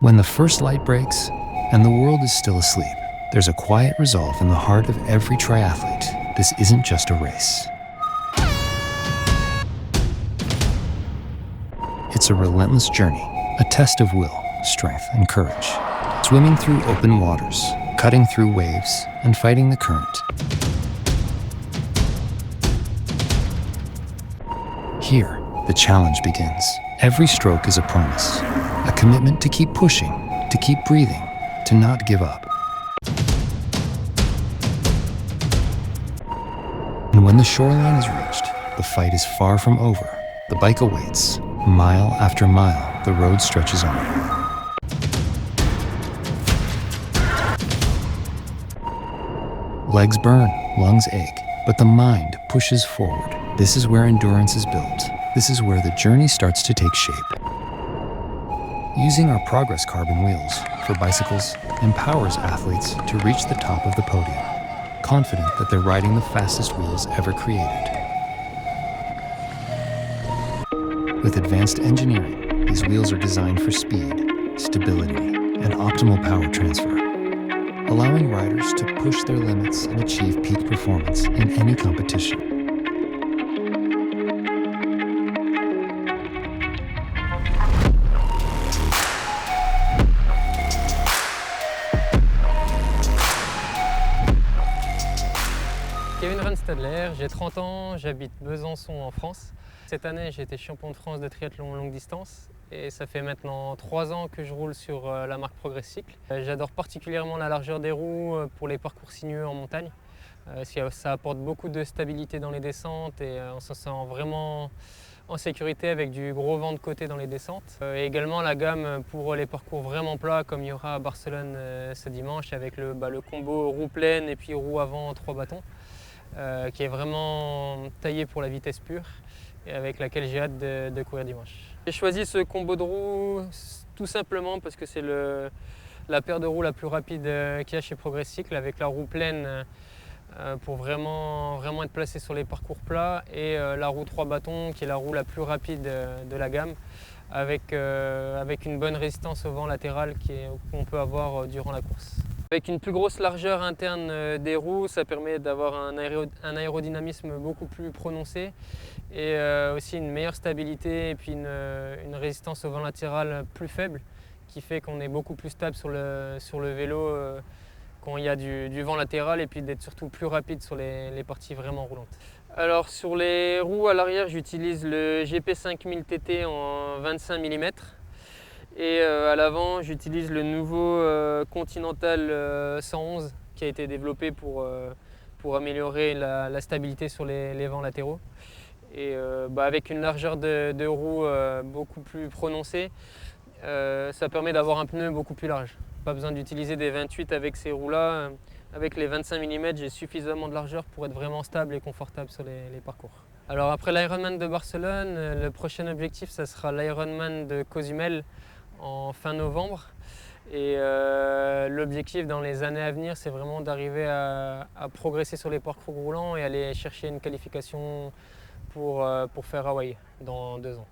When the first light breaks and the world is still asleep, there's a quiet resolve in the heart of every triathlete. This isn't just a race. It's a relentless journey, a test of will, strength, and courage. Swimming through open waters, cutting through waves, and fighting the current. Here, the challenge begins. Every stroke is a promise, a commitment to keep pushing, to keep breathing, to not give up. And when the shoreline is reached, the fight is far from over. The bike awaits. Mile after mile, the road stretches on. Legs burn, lungs ache, but the mind pushes forward. This is where endurance is built. This is where the journey starts to take shape. Using our Progress carbon wheels for bicycles empowers athletes to reach the top of the podium, confident that they're riding the fastest wheels ever created. With advanced engineering, these wheels are designed for speed, stability, and optimal power transfer, allowing riders to push their limits and achieve peak performance in any competition. Kevin Run-Stadler, j'ai 30 ans, j'habite Besançon en France. Cette année, j'ai été champion de France de triathlon longue distance et ça fait maintenant 3 ans que je roule sur la marque Progress Cycle. J'adore particulièrement la largeur des roues pour les parcours sinueux en montagne. Ça apporte beaucoup de stabilité dans les descentes et on se sent vraiment en sécurité avec du gros vent de côté dans les descentes. Et également la gamme pour les parcours vraiment plats comme il y aura à Barcelone ce dimanche avec le combo roue pleine et puis roue avant 3 bâtons. Qui est vraiment taillé pour la vitesse pure et avec laquelle j'ai hâte de courir dimanche. J'ai choisi ce combo de roues tout simplement parce que c'est la paire de roues la plus rapide qu'il y a chez Progress Cycle, avec la roue pleine pour vraiment être placé sur les parcours plats et la roue 3 bâtons qui est la roue la plus rapide de la gamme avec une bonne résistance au vent latéral qu'on peut avoir durant la course. Avec une plus grosse largeur interne des roues, ça permet d'avoir un aérodynamisme beaucoup plus prononcé et aussi une meilleure stabilité et puis une résistance au vent latéral plus faible qui fait qu'on est beaucoup plus stable sur le vélo quand il y a du vent latéral et puis d'être surtout plus rapide sur les parties vraiment roulantes. Alors sur les roues à l'arrière, j'utilise le GP5000 TT en 25 mm. Et à l'avant, j'utilise le nouveau Continental 111 qui a été développé pour améliorer la stabilité sur les vents latéraux. Et avec une largeur de roue beaucoup plus prononcée, ça permet d'avoir un pneu beaucoup plus large. Pas besoin d'utiliser des 28 avec ces roues-là. Avec les 25 mm, j'ai suffisamment de largeur pour être vraiment stable et confortable sur les parcours. Alors après l'Ironman de Barcelone, le prochain objectif, ça sera l'Ironman de Cozumel en fin novembre et l'objectif dans les années à venir, c'est vraiment d'arriver à progresser sur les parcours roulants et aller chercher une qualification pour faire Hawaï dans 2 ans.